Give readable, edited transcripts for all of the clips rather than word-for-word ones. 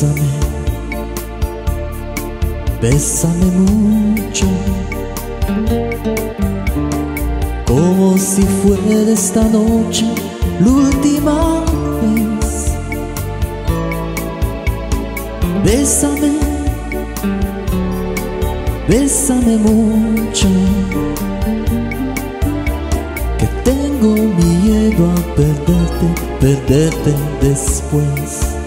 Bésame, bésame mucho, como si fuera esta noche la última vez. Bésame, bésame mucho, que tengo miedo a perderte después.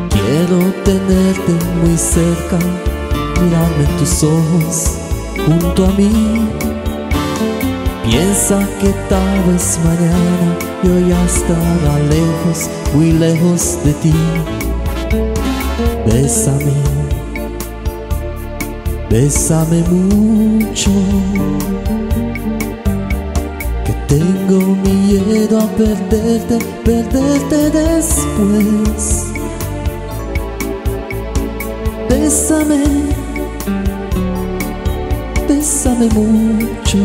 Quiero tenerte muy cerca, mirarme en tus ojos junto a mí. Piensa que tal vez mañana yo ya estará lejos, muy lejos de ti. Bésame, bésame mucho, que tengo miedo a perderte después. Bésame, bésame mucho,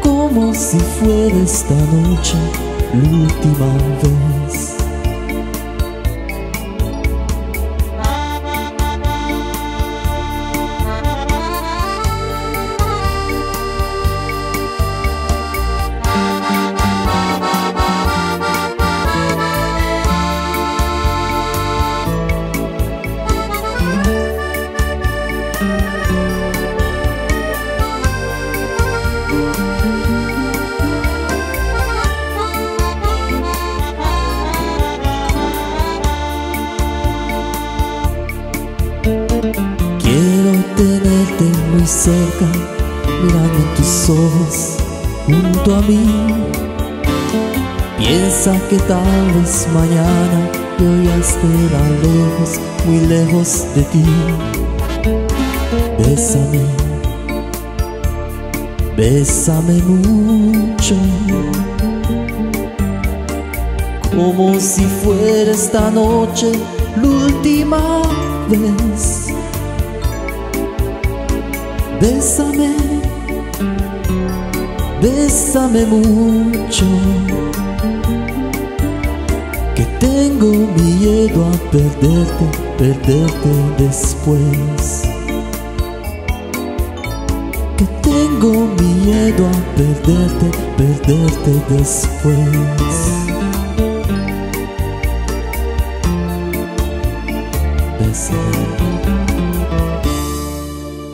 como si fuera esta noche la última vez. Quiero tenerte muy cerca, mirando en tus ojos junto a mí. Piensa que tal vez mañana yo ya estará lejos, muy lejos de ti. Bésame, bésame mucho, como si fuera esta noche la última vez. Bésame, bésame mucho, que tengo miedo a perderte después. Que tengo miedo a perderte después. Bésame.